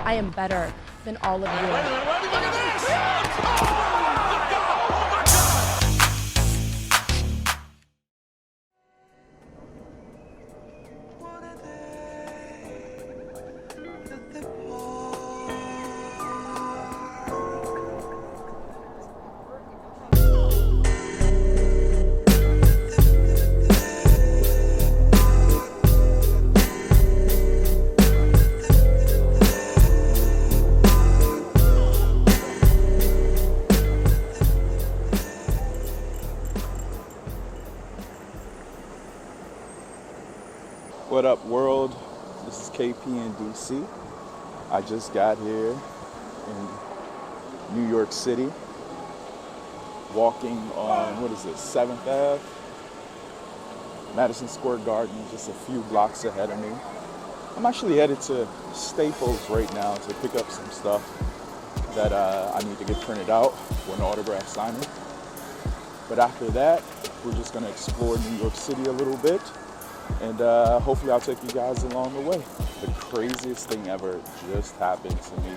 I am better than all of you. Wait a minute, look at this! What up, world? This is KPnDC. I just got here in New York City, walking on, 7th Ave? Madison Square Garden, just a few blocks ahead of me. I'm actually headed to Staples right now to pick up some stuff that I need to get printed out for an autograph signing. But after that, we're just gonna explore New York City a little bit. And hopefully I'll take you guys along the way. The craziest thing ever just happened to me.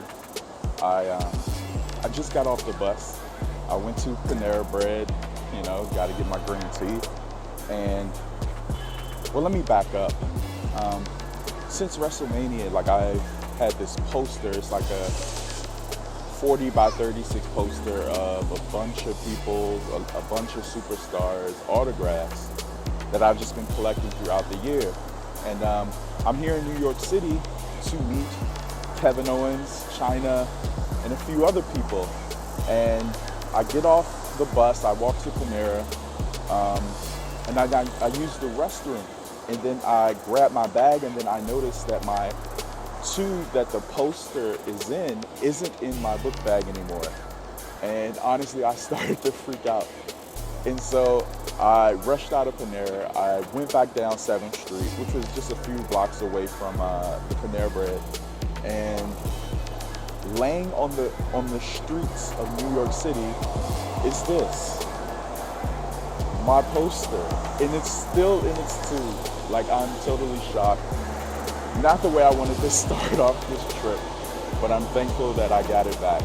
I just got off the bus. I went to Panera Bread, got to get my green tea. And, well, let me back up. Since WrestleMania, I had this poster. It's like a 40 by 36 poster of a bunch of people, a bunch of superstars, autographs that I've just been collecting throughout the year. And I'm here in New York City to meet Kevin Owens, Chyna, and a few other people. And I get off the bus, I walk to Panera, and I use the restroom. And then I grab my bag, and then I notice that my tube that the poster is in isn't in my book bag anymore. And honestly, I started to freak out. And so I rushed out of Panera. I went back down 7th Street, which was just a few blocks away from the Panera Bread. And laying on the streets of New York City is this, my poster. And it's still in its tube. I'm totally shocked. Not the way I wanted to start off this trip, but I'm thankful that I got it back.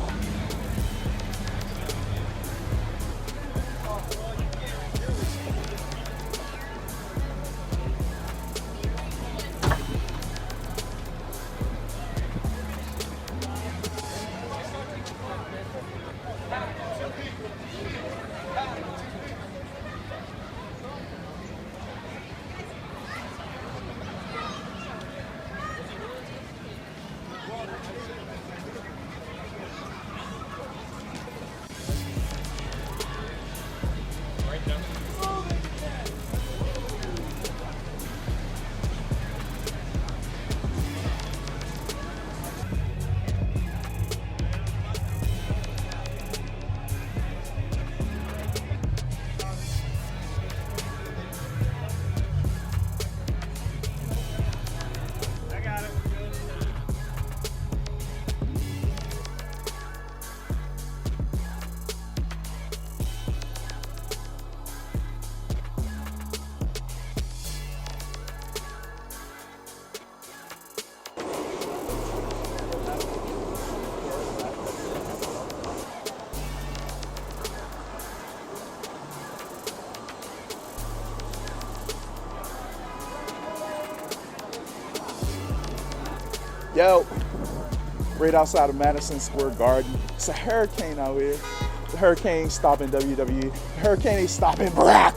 Yo, right outside of Madison Square Garden. It's a hurricane out here. The hurricane ain't stopping WWE. The hurricane ain't stopping Brock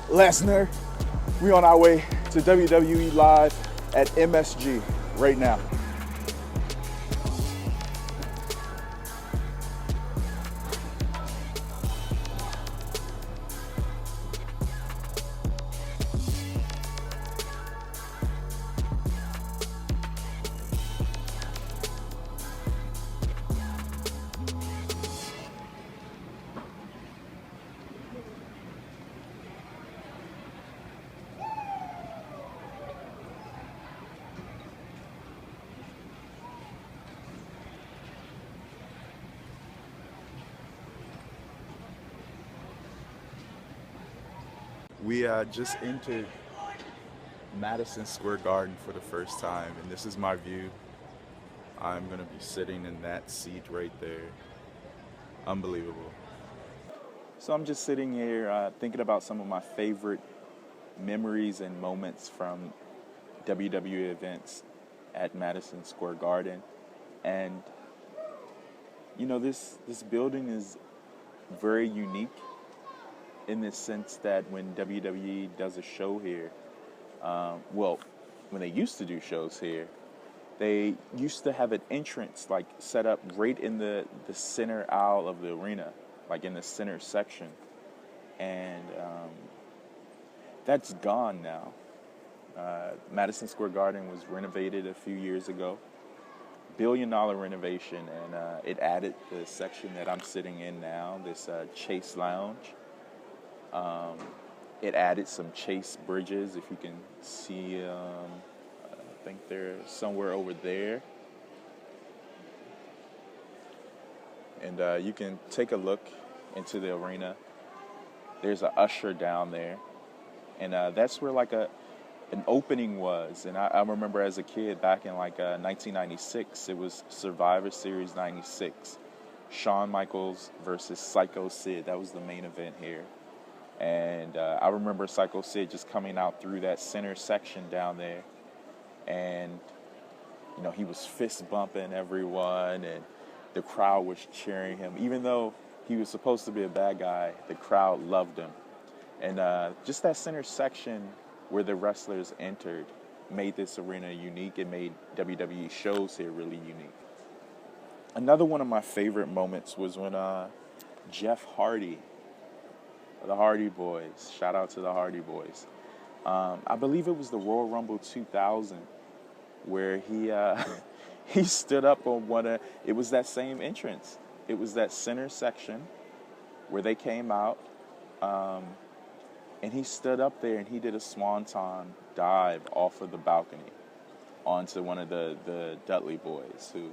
Lesnar. We on our way to WWE Live at MSG right now. We just entered Madison Square Garden for the first time, and this is my view. I'm gonna be sitting in that seat right there. Unbelievable. So I'm just sitting here thinking about some of my favorite memories and moments from WWE events at Madison Square Garden. And you know, this building is very unique in the sense that when WWE does a show here, when they used to do shows here, they used to have an entrance like set up right in the center aisle of the arena, like in the center section. And that's gone now. Madison Square Garden was renovated a few years ago. $1 billion renovation, and it added the section that I'm sitting in now, this Chase Lounge. It added some Chase bridges, if you can see. I think they're somewhere over there. And you can take a look into the arena. There's an usher down there. And that's where like an opening was. And I remember as a kid back in like 1996, it was Survivor Series 96. Shawn Michaels versus Psycho Sid. That was the main event here. And I remember Psycho Sid just coming out through that center section down there. And, you know, he was fist bumping everyone, and the crowd was cheering him. Even though he was supposed to be a bad guy, the crowd loved him. And just that center section where the wrestlers entered made this arena unique. It made WWE shows here really unique. Another one of my favorite moments was when Jeff Hardy, the Hardy Boys, shout out to the Hardy Boys. I believe it was the Royal Rumble 2000 where he stood up on it was that same entrance. It was that center section where they came out, and he stood up there and he did a swanton dive off of the balcony onto one of the Dudley Boys, who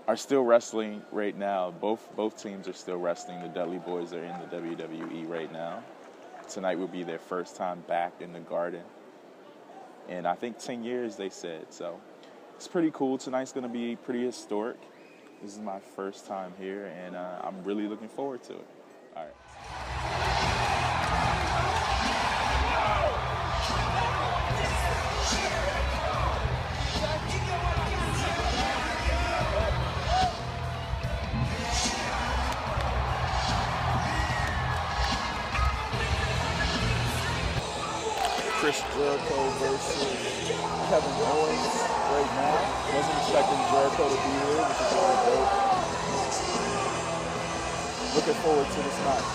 are still wrestling right now. Both teams are still wrestling. The Dudley Boys are in the WWE right now. Tonight will be their first time back in the Garden. And I think 10 years, they said. So it's pretty cool. Tonight's going to be pretty historic. This is my first time here, and I'm really looking forward to it. All right. Chris Jericho versus Kevin Owens right now. Wasn't expecting Jericho to be here, which is really dope. Looking forward to this match.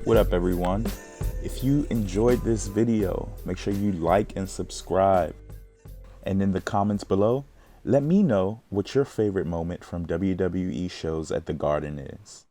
What up, everyone? If you enjoyed this video, make sure you like and subscribe. And in the comments below, let me know what your favorite moment from WWE shows at the Garden is.